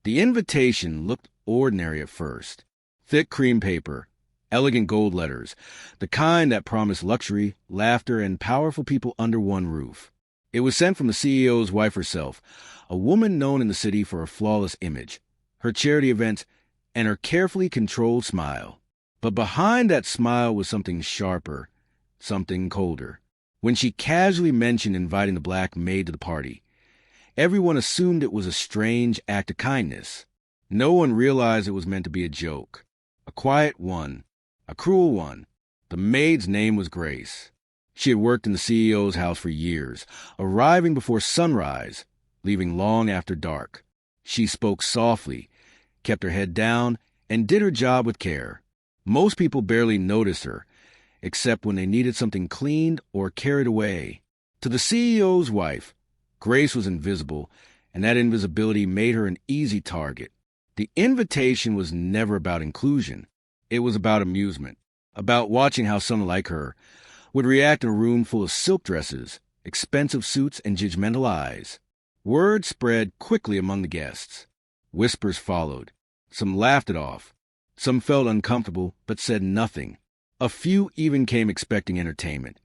The invitation looked ordinary at first. Thick cream paper, elegant gold letters, the kind that promised luxury, laughter, and powerful people under one roof. It was sent from the CEO's wife herself, a woman known in the city for her flawless image, her charity events, and her carefully controlled smile. But behind that smile was something sharper, something colder. When she casually mentioned inviting the black maid to the party, everyone assumed it was a strange act of kindness. No one realized it was meant to be a joke. A quiet one, a cruel one. The maid's name was Grace. She had worked in the CEO's house for years, arriving before sunrise, leaving long after dark. She spoke softly, kept her head down, and did her job with care. Most people barely noticed her, except when they needed something cleaned or carried away. To the CEO's wife, Grace was invisible, and that invisibility made her an easy target. The invitation was never about inclusion. It was about amusement, about watching how someone like her would react in a room full of silk dresses, expensive suits, and judgmental eyes. Word spread quickly among the guests. Whispers followed. Some laughed it off. Some felt uncomfortable but said nothing. A few even came expecting entertainment,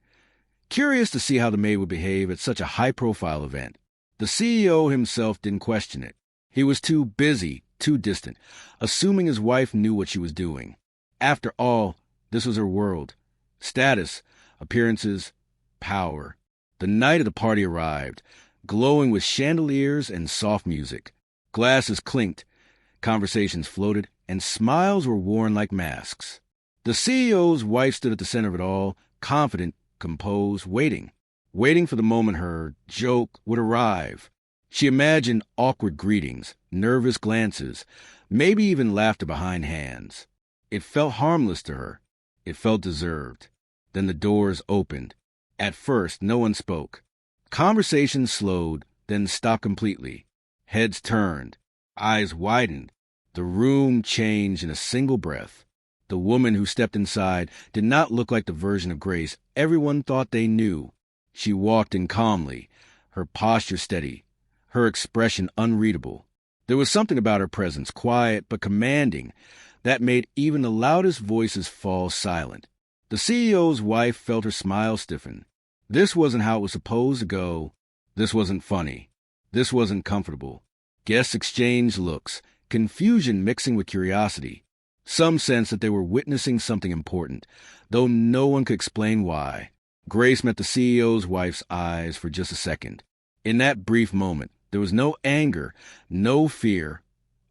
curious to see how the maid would behave at such a high-profile event. The CEO himself didn't question it. He was too busy, too distant, assuming his wife knew what she was doing. After all, this was her world. Status, appearances, power. The night of the party arrived, glowing with chandeliers and soft music. Glasses clinked, conversations floated, and smiles were worn like masks. The CEO's wife stood at the center of it all, confident, composed, waiting for the moment her joke would arrive. She imagined awkward greetings, nervous glances, maybe even laughter behind hands. It felt harmless to her. It felt deserved. Then the doors opened. At first, no one spoke. Conversation slowed, then stopped completely. Heads turned. Eyes widened. The room changed in a single breath. The woman who stepped inside did not look like the version of Grace everyone thought they knew. She walked in calmly, her posture steady, her expression unreadable. There was something about her presence, quiet but commanding, that made even the loudest voices fall silent. The CEO's wife felt her smile stiffen. This wasn't how it was supposed to go. This wasn't funny. This wasn't comfortable. Guests exchanged looks, confusion mixing with curiosity. Some sensed that they were witnessing something important, though no one could explain why. Grace met the CEO's wife's eyes for just a second. In that brief moment, there was no anger, no fear,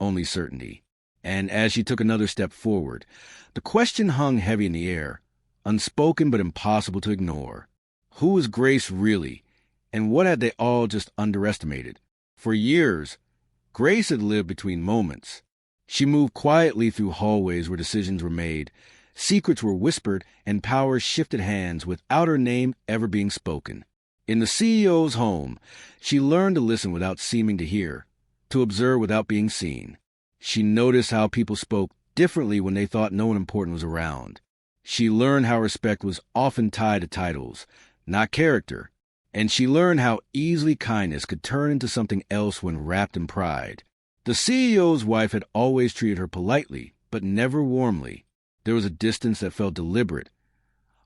only certainty. And as she took another step forward, the question hung heavy in the air, unspoken but impossible to ignore. Who was Grace really, and what had they all just underestimated? For years, Grace had lived between moments. She moved quietly through hallways where decisions were made, secrets were whispered, and power shifted hands without her name ever being spoken. In the CEO's home, she learned to listen without seeming to hear, to observe without being seen. She noticed how people spoke differently when they thought no one important was around. She learned how respect was often tied to titles, not character. And she learned how easily kindness could turn into something else when wrapped in pride. The CEO's wife had always treated her politely, but never warmly. There was a distance that felt deliberate,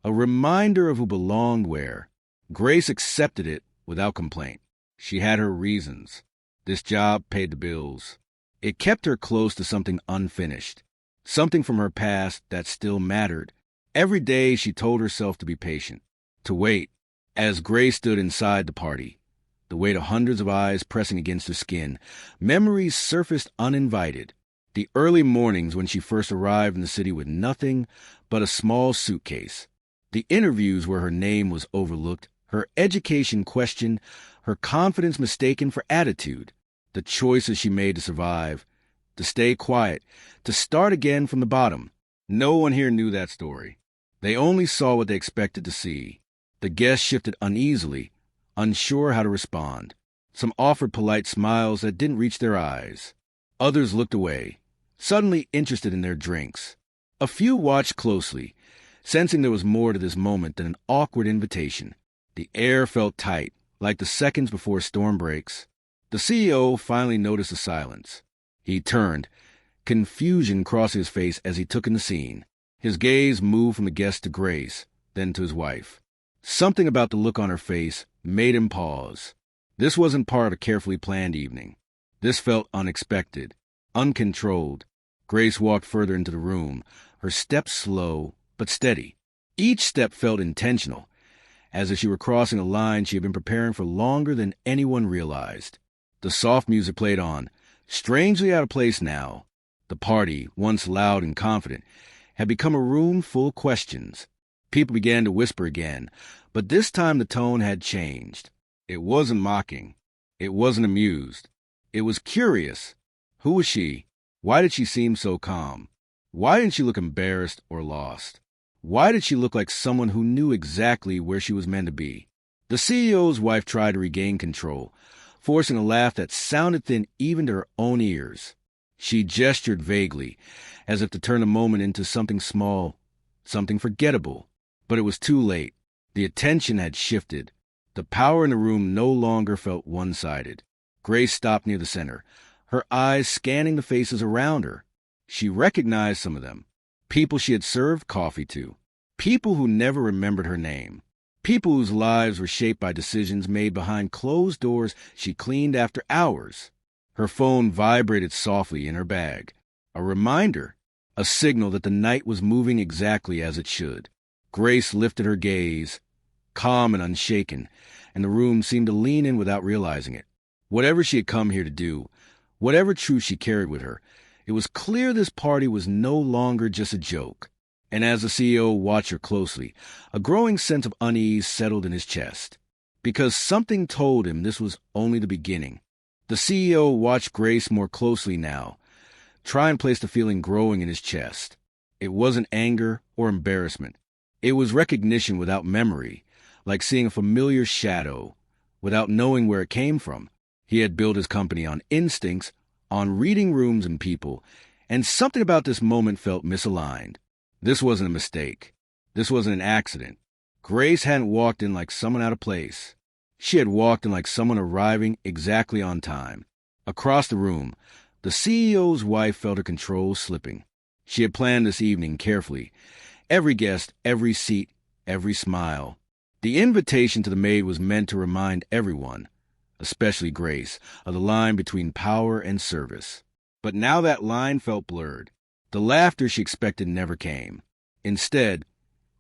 a reminder of who belonged where. Grace accepted it without complaint. She had her reasons. This job paid the bills. It kept her close to something unfinished, something from her past that still mattered. Every day she told herself to be patient, to wait. As Grace stood inside the party, the weight of hundreds of eyes pressing against her skin, memories surfaced uninvited. The early mornings when she first arrived in the city with nothing but a small suitcase. The interviews where her name was overlooked, her education questioned, her confidence mistaken for attitude. The choices she made to survive, to stay quiet, to start again from the bottom. No one here knew that story. They only saw what they expected to see. The guests shifted uneasily, unsure how to respond. Some offered polite smiles that didn't reach their eyes. Others looked away, suddenly interested in their drinks. A few watched closely, sensing there was more to this moment than an awkward invitation. The air felt tight, like the seconds before a storm breaks. The CEO finally noticed the silence. He turned, confusion crossing his face as he took in the scene. His gaze moved from the guest to Grace, then to his wife. Something about the look on her face made him pause. This wasn't part of a carefully planned evening. This felt unexpected, uncontrolled. Grace walked further into the room, her steps slow but steady. Each step felt intentional, as if she were crossing a line she had been preparing for longer than anyone realized. The soft music played on, strangely out of place now. The party, once loud and confident, had become a room full of questions. People began to whisper again, but this time the tone had changed. It wasn't mocking. It wasn't amused. It was curious. Who was she? Why did she seem so calm? Why didn't she look embarrassed or lost? Why did she look like someone who knew exactly where she was meant to be? The CEO's wife tried to regain control, forcing a laugh that sounded thin even to her own ears. She gestured vaguely, as if to turn the moment into something small, something forgettable. But it was too late. The attention had shifted. The power in the room no longer felt one-sided. Grace stopped near the center, her eyes scanning the faces around her. She recognized some of them. People she had served coffee to. People who never remembered her name. People whose lives were shaped by decisions made behind closed doors she cleaned after hours. Her phone vibrated softly in her bag. A reminder, a signal that the night was moving exactly as it should. Grace lifted her gaze, calm and unshaken, and the room seemed to lean in without realizing it. Whatever she had come here to do, whatever truth she carried with her, it was clear this party was no longer just a joke. And as the CEO watched her closely, a growing sense of unease settled in his chest. Because something told him this was only the beginning. The CEO watched Grace more closely now, try and place the feeling growing in his chest. It wasn't anger or embarrassment. It was recognition without memory, like seeing a familiar shadow, without knowing where it came from. He had built his company on instincts, on reading rooms and people, and something about this moment felt misaligned. This wasn't a mistake. This wasn't an accident. Grace hadn't walked in like someone out of place. She had walked in like someone arriving exactly on time. Across the room, the CEO's wife felt her control slipping. She had planned this evening carefully. Every guest, every seat, every smile. The invitation to the Maid was meant to remind everyone, especially Grace, of the line between power and service. But now that line felt blurred. The laughter she expected never came. Instead,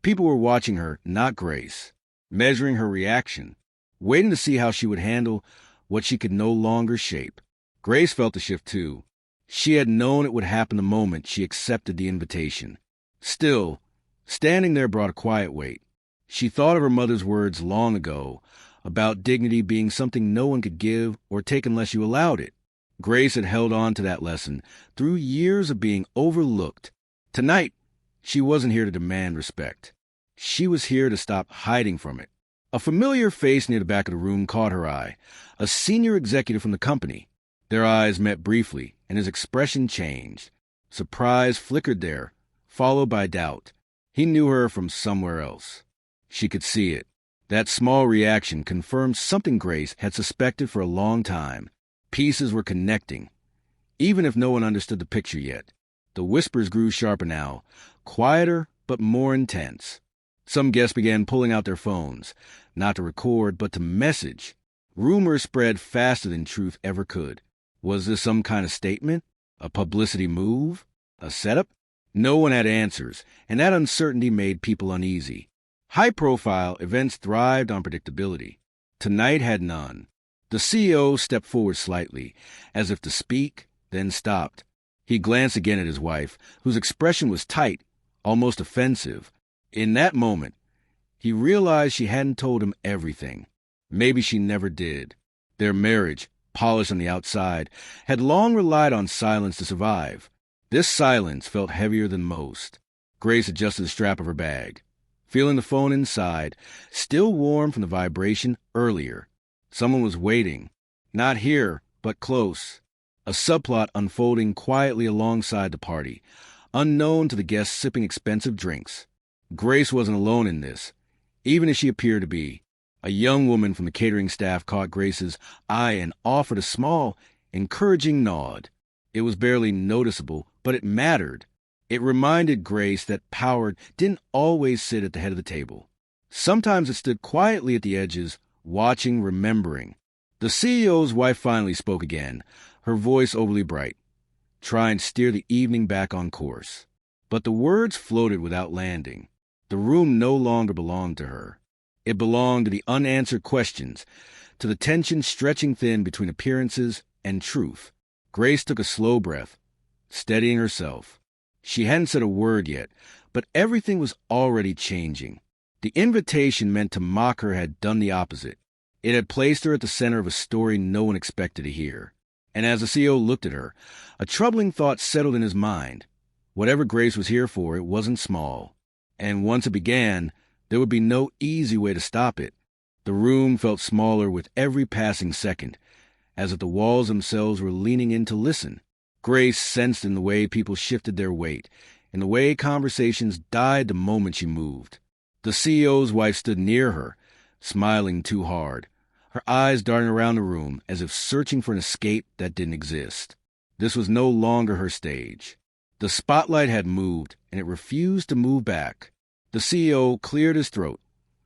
people were watching her, not Grace, measuring her reaction, waiting to see how she would handle what she could no longer shape. Grace felt the shift too. She had known it would happen the moment she accepted the invitation. Still, standing there brought a quiet weight. She thought of her mother's words long ago about dignity being something no one could give or take unless you allowed it. Grace had held on to that lesson through years of being overlooked. Tonight, she wasn't here to demand respect. She was here to stop hiding from it. A familiar face near the back of the room caught her eye, a senior executive from the company. Their eyes met briefly, and his expression changed. Surprise flickered there, followed by doubt. He knew her from somewhere else. She could see it. That small reaction confirmed something Grace had suspected for a long time. Pieces were connecting, even if no one understood the picture yet. The whispers grew sharper now, quieter but more intense. Some guests began pulling out their phones, not to record but to message. Rumors spread faster than truth ever could. Was this some kind of statement? A publicity move? A setup? No one had answers, and that uncertainty made people uneasy. High-profile events thrived on predictability. Tonight had none. The CEO stepped forward slightly, as if to speak, then stopped. He glanced again at his wife, whose expression was tight, almost offensive. In that moment, he realized she hadn't told him everything. Maybe she never did. Their marriage, polished on the outside, had long relied on silence to survive. This silence felt heavier than most. Grace adjusted the strap of her bag, feeling the phone inside, still warm from the vibration earlier. Someone was waiting. Not here, but close. A subplot unfolding quietly alongside the party, unknown to the guests sipping expensive drinks. Grace wasn't alone in this, even as she appeared to be. A young woman from the catering staff caught Grace's eye and offered a small, encouraging nod. It was barely noticeable, but it mattered. It reminded Grace that power didn't always sit at the head of the table. Sometimes it stood quietly at the edges, watching, remembering. The CEO's wife finally spoke again, her voice overly bright, trying to steer the evening back on course. But the words floated without landing. The room no longer belonged to her. It belonged to the unanswered questions, to the tension stretching thin between appearances and truth. Grace took a slow breath, steadying herself. She hadn't said a word yet, but everything was already changing. The invitation meant to mock her had done the opposite. It had placed her at the center of a story no one expected to hear. And as the CEO looked at her, a troubling thought settled in his mind. Whatever Grace was here for, it wasn't small. And once it began, there would be no easy way to stop it. The room felt smaller with every passing second, as if the walls themselves were leaning in to listen. Grace sensed in the way people shifted their weight, in the way conversations died the moment she moved. The CEO's wife stood near her, smiling too hard, her eyes darting around the room as if searching for an escape that didn't exist. This was no longer her stage. The spotlight had moved, and it refused to move back. The CEO cleared his throat,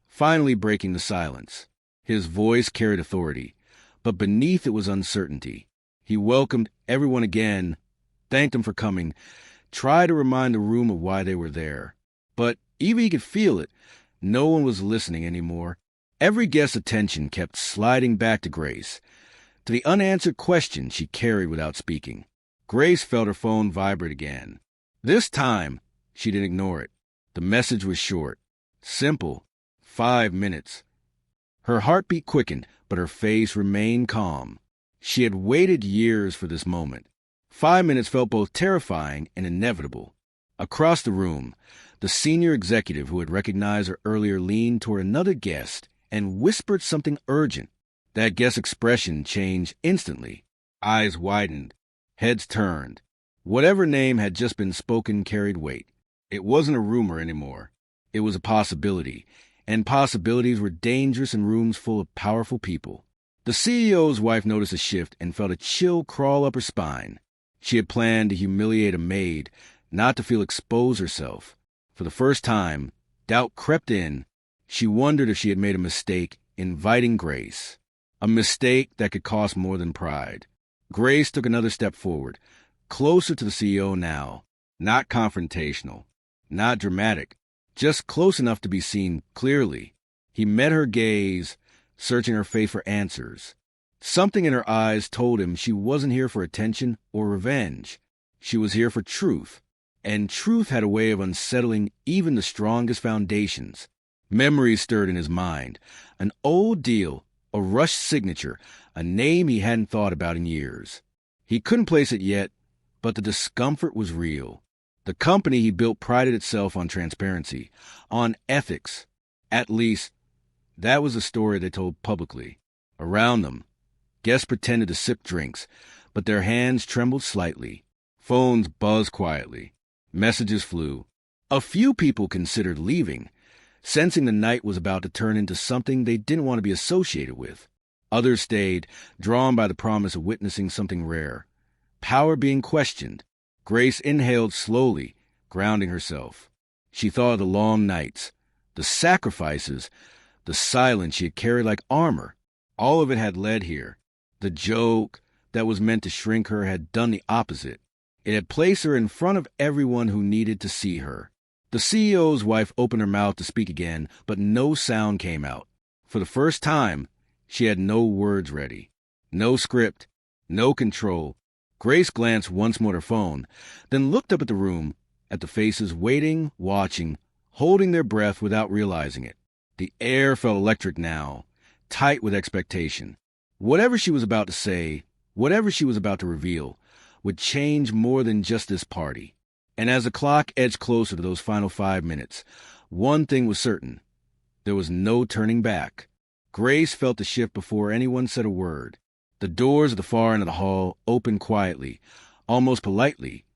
finally breaking the silence. His voice carried authority, but beneath it was uncertainty. He welcomed everyone again, thanked them for coming, tried to remind the room of why they were there. But even he could feel it. No one was listening anymore. Every guest's attention kept sliding back to Grace, to the unanswered question she carried without speaking. Grace felt her phone vibrate again. This time, she didn't ignore it. The message was short, simple, 5 minutes. Her heartbeat quickened, but her face remained calm. She had waited years for this moment. 5 minutes felt both terrifying and inevitable. Across the room, the senior executive who had recognized her earlier leaned toward another guest and whispered something urgent. That guest's expression changed instantly. Eyes widened, heads turned. Whatever name had just been spoken carried weight. It wasn't a rumor anymore. It was a possibility, and possibilities were dangerous in rooms full of powerful people. The CEO's wife noticed a shift and felt a chill crawl up her spine. She had planned to humiliate a maid, not to feel exposed herself. For the first time, doubt crept in. She wondered if she had made a mistake inviting Grace. A mistake that could cost more than pride. Grace took another step forward, closer to the CEO now. Not confrontational, not dramatic, just close enough to be seen clearly. He met her gaze, searching her face for answers. Something in her eyes told him she wasn't here for attention or revenge. She was here for truth. And truth had a way of unsettling even the strongest foundations. Memories stirred in his mind. An old deal, a rushed signature, a name he hadn't thought about in years. He couldn't place it yet, but the discomfort was real. The company he built prided itself on transparency, on ethics. At least, that was the story they told publicly. Around them, guests pretended to sip drinks, but their hands trembled slightly. Phones buzzed quietly. Messages flew. A few people considered leaving, sensing the night was about to turn into something they didn't want to be associated with. Others stayed, drawn by the promise of witnessing something rare. Power being questioned. Grace inhaled slowly, grounding herself. She thought of the long nights, the sacrifices, the silence she had carried like armor. All of it had led here. The joke that was meant to shrink her had done the opposite. It had placed her in front of everyone who needed to see her. The CEO's wife opened her mouth to speak again, but no sound came out. For the first time, she had no words ready. No script, no control. Grace glanced once more at her phone, then looked up at the room, at the faces waiting, watching, holding their breath without realizing it. The air felt electric now, tight with expectation. Whatever she was about to say, whatever she was about to reveal, would change more than just this party. And as the clock edged closer to those final 5 minutes, one thing was certain. There was no turning back. Grace felt the shift before anyone said a word. The doors at the far end of the hall opened quietly, almost politely,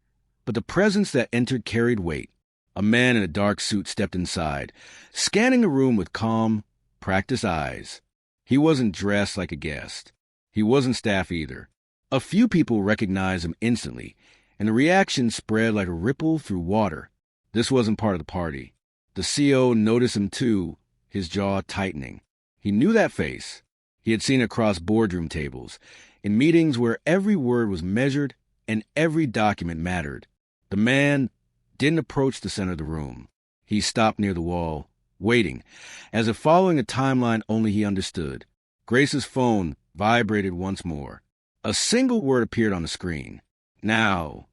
but the presence that entered carried weight. A man in a dark suit stepped inside, scanning the room with calm, practiced eyes. He wasn't dressed like a guest. He wasn't staff either. A few people recognized him instantly, and the reaction spread like a ripple through water. This wasn't part of the party. The CEO noticed him too, his jaw tightening. He knew that face. He had seen it across boardroom tables, in meetings where every word was measured and every document mattered. The man didn't approach the center of the room. He stopped near the wall, waiting, as if following a timeline only he understood. Grace's phone vibrated once more. A single word appeared on the screen. Now.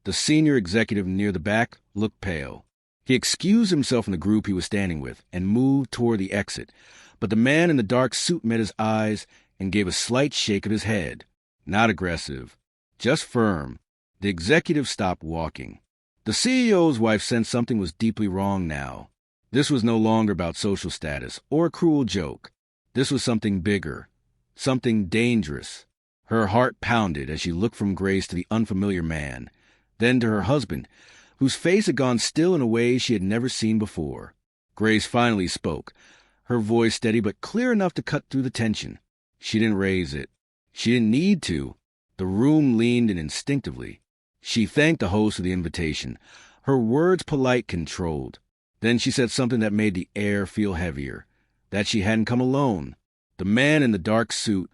The senior executive near the back looked pale. He excused himself from the group he was standing with and moved toward the exit, but the man in the dark suit met his eyes and gave a slight shake of his head. Not aggressive, just firm. The executive stopped walking. The CEO's wife sensed something was deeply wrong now. This was no longer about social status or a cruel joke. This was something bigger, something dangerous. Her heart pounded as she looked from Grace to the unfamiliar man, then to her husband, whose face had gone still in a way she had never seen before. Grace finally spoke, her voice steady but clear enough to cut through the tension. She didn't raise it. She didn't need to. The room leaned in instinctively. She thanked the host for the invitation, her words polite, controlled. Then she said something that made the air feel heavier, that she hadn't come alone. The man in the dark suit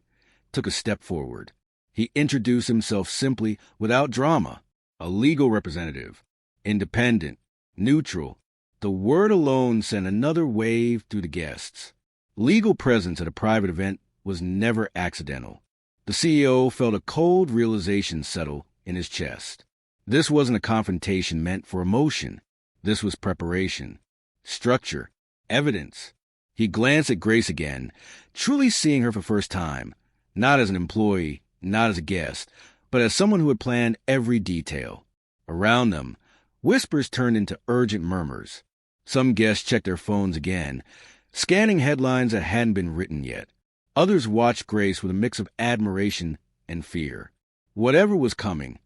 took a step forward. He introduced himself simply, without drama. A legal representative. Independent. Neutral. The word alone sent another wave through the guests. Legal presence at a private event was never accidental. The CEO felt a cold realization settle in his chest. This wasn't a confrontation meant for emotion. This was preparation. Structure. Evidence. He glanced at Grace again, truly seeing her for the first time, not as an employee, not as a guest, but as someone who had planned every detail. Around them, whispers turned into urgent murmurs. Some guests checked their phones again, scanning headlines that hadn't been written yet. Others watched Grace with a mix of admiration and fear. Whatever was coming,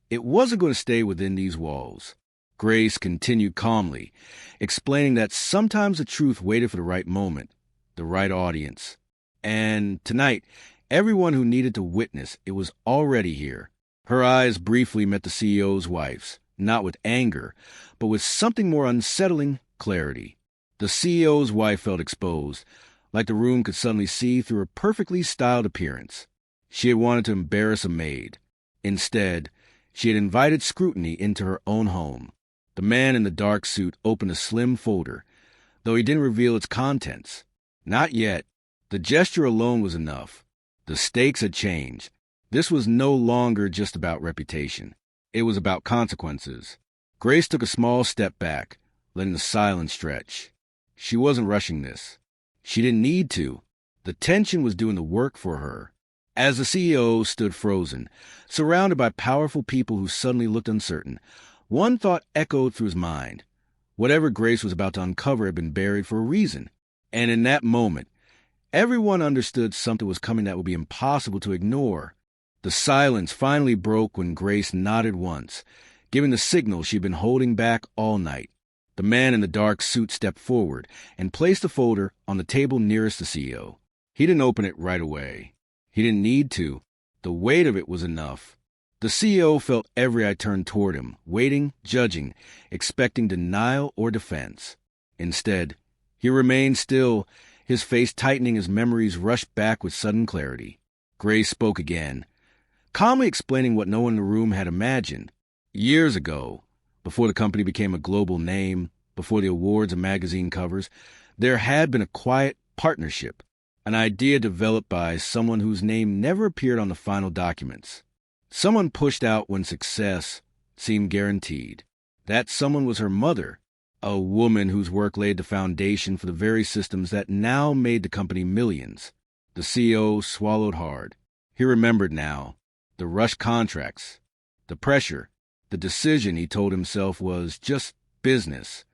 it wasn't going to stay within these walls. Grace continued calmly, explaining that sometimes the truth waited for the right moment, the right audience. And tonight, everyone who needed to witness it was already here. Her eyes briefly met the CEO's wife's, not with anger, but with something more unsettling clarity. The CEO's wife felt exposed, like the room could suddenly see through her perfectly styled appearance. She had wanted to embarrass a maid. Instead, she had invited scrutiny into her own home. The man in the dark suit opened a slim folder, though he didn't reveal its contents. Not yet. The gesture alone was enough. The stakes had changed. This was no longer just about reputation. It was about consequences. Grace took a small step back, letting the silence stretch. She wasn't rushing this. She didn't need to. The tension was doing the work for her. As the CEO stood frozen, surrounded by powerful people who suddenly looked uncertain, one thought echoed through his mind. Whatever Grace was about to uncover had been buried for a reason. And in that moment, everyone understood something was coming that would be impossible to ignore. The silence finally broke when Grace nodded once, giving the signal she'd been holding back all night. The man in the dark suit stepped forward and placed the folder on the table nearest the CEO. He didn't open it right away. He didn't need to. The weight of it was enough. The CEO felt every eye turned toward him, waiting, judging, expecting denial or defense. Instead, he remained still, his face tightening as memories rushed back with sudden clarity. Grace spoke again, calmly explaining what no one in the room had imagined. Years ago, before the company became a global name, before the awards and magazine covers, there had been a quiet partnership, an idea developed by someone whose name never appeared on the final documents. Someone pushed out when success seemed guaranteed. That someone was her mother, a woman whose work laid the foundation for the very systems that now made the company millions. The CEO swallowed hard. He remembered now. The rushed contracts, the pressure, the decision he told himself was just business.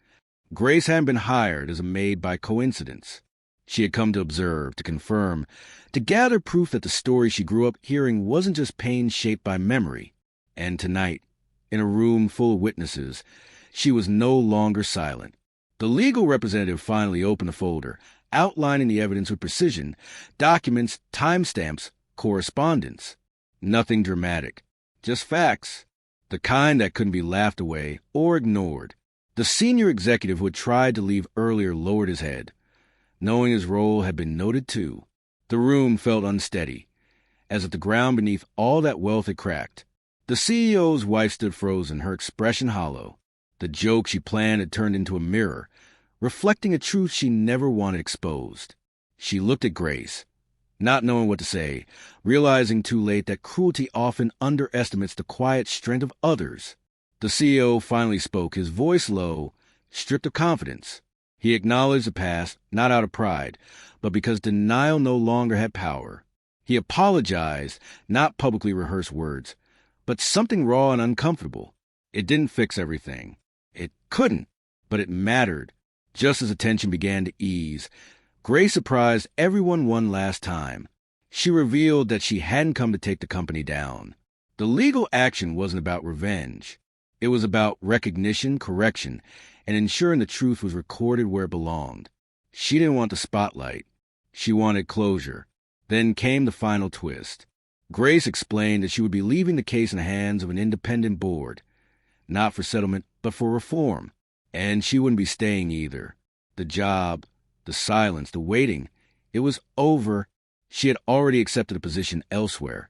Grace hadn't been hired as a maid by coincidence. She had come to observe, to confirm, to gather proof that the story she grew up hearing wasn't just pain shaped by memory. And tonight, in a room full of witnesses, she was no longer silent. The legal representative finally opened the folder, outlining the evidence with precision, documents, timestamps, correspondence. Nothing dramatic. Just facts. The kind that couldn't be laughed away or ignored. The senior executive who had tried to leave earlier lowered his head, knowing his role had been noted too. The room felt unsteady, as if the ground beneath all that wealth had cracked. The CEO's wife stood frozen, her expression hollow. The joke she planned had turned into a mirror, reflecting a truth she never wanted exposed. She looked at Grace, not knowing what to say, realizing too late that cruelty often underestimates the quiet strength of others. The CEO finally spoke, his voice low, stripped of confidence. He acknowledged the past, not out of pride, but because denial no longer had power. He apologized, not publicly rehearsed words, but something raw and uncomfortable. It didn't fix everything. It couldn't, but it mattered. Just as the tension began to ease, Grace surprised everyone one last time. She revealed that she hadn't come to take the company down. The legal action wasn't about revenge. It was about recognition, correction, and ensuring the truth was recorded where it belonged. She didn't want the spotlight. She wanted closure. Then came the final twist. Grace explained that she would be leaving the case in the hands of an independent board, not for settlement, but for reform. And she wouldn't be staying either. The job, the silence, the waiting, it was over. She had already accepted a position elsewhere,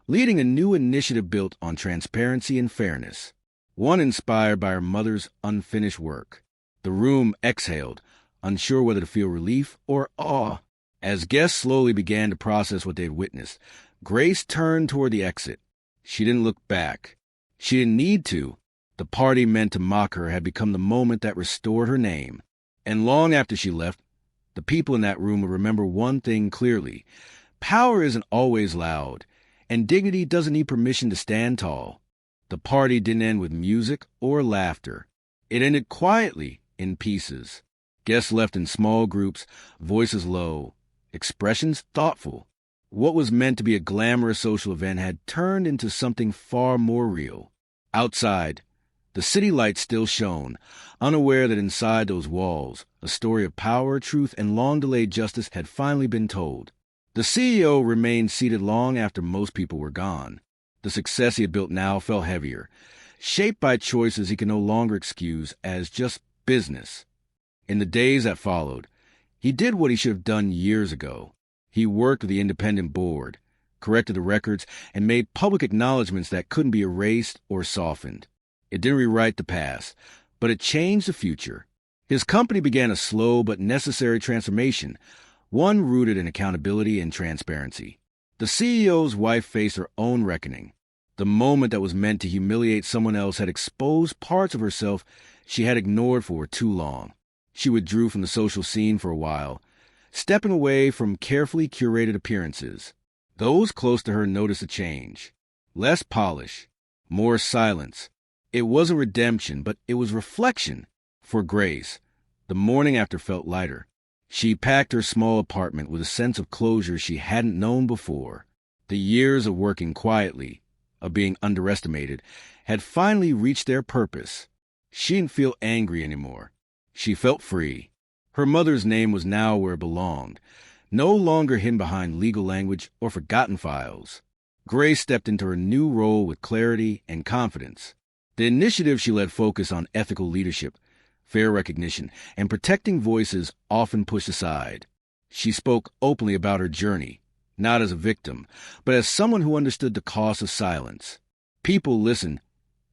leading a new initiative built on transparency and fairness, one inspired by her mother's unfinished work. The room exhaled, unsure whether to feel relief or awe. As guests slowly began to process what they had witnessed, Grace turned toward the exit. She didn't look back. She didn't need to. The party meant to mock her had become the moment that restored her name. And long after she left, the people in that room would remember one thing clearly. Power isn't always loud, and dignity doesn't need permission to stand tall. The party didn't end with music or laughter. It ended quietly, in pieces. Guests left in small groups, voices low, expressions thoughtful. What was meant to be a glamorous social event had turned into something far more real. Outside, the city lights still shone, unaware that inside those walls, a story of power, truth, and long-delayed justice had finally been told. The CEO remained seated long after most people were gone. The success he had built now felt heavier, shaped by choices he could no longer excuse as just business. In the days that followed, he did what he should have done years ago. He worked with the independent board, corrected the records, and made public acknowledgments that couldn't be erased or softened. It didn't rewrite the past, but it changed the future. His company began a slow but necessary transformation, one rooted in accountability and transparency. The CEO's wife faced her own reckoning. The moment that was meant to humiliate someone else had exposed parts of herself she had ignored for too long. She withdrew from the social scene for a while, stepping away from carefully curated appearances. Those close to her noticed a change. Less polish, more silence. It wasn't redemption, but it was reflection. For Grace, the morning after felt lighter. She packed her small apartment with a sense of closure she hadn't known before. The years of working quietly, of being underestimated, had finally reached their purpose. She didn't feel angry anymore. She felt free. Her mother's name was now where it belonged, no longer hidden behind legal language or forgotten files. Grace stepped into her new role with clarity and confidence. The initiative she led focused on ethical leadership, fair recognition, and protecting voices often pushed aside. She spoke openly about her journey, not as a victim, but as someone who understood the cost of silence. People listened,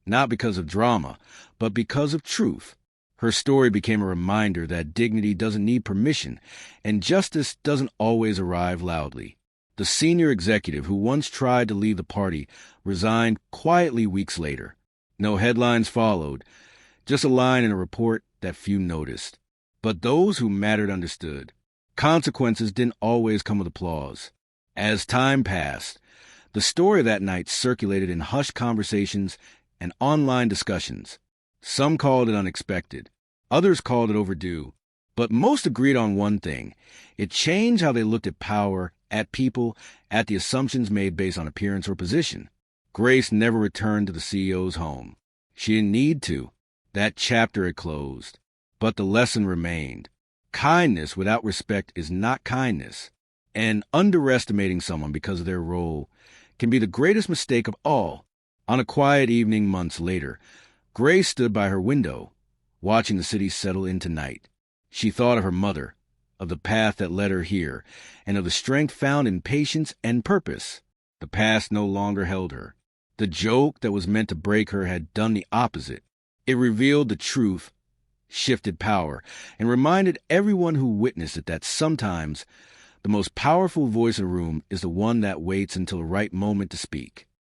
not because of drama, but because of truth. Her story became a reminder that dignity doesn't need permission, and justice doesn't always arrive loudly. The senior executive who once tried to leave the party resigned quietly weeks later. No headlines followed, just a line in a report that few noticed. But those who mattered understood. Consequences didn't always come with applause. As time passed, the story of that night circulated in hushed conversations and online discussions. Some called it unexpected. Others called it overdue. But most agreed on one thing. It changed how they looked at power, at people, at the assumptions made based on appearance or position. Grace never returned to the CEO's home. She didn't need to. That chapter had closed. But the lesson remained. Kindness without respect is not kindness. And underestimating someone because of their role can be the greatest mistake of all. On a quiet evening months later, Grace stood by her window, watching the city settle into night. She thought of her mother, of the path that led her here, and of the strength found in patience and purpose. The past no longer held her. The joke that was meant to break her had done the opposite. It revealed the truth, shifted power, and reminded everyone who witnessed it that sometimes the most powerful voice in a room is the one that waits until the right moment to speak.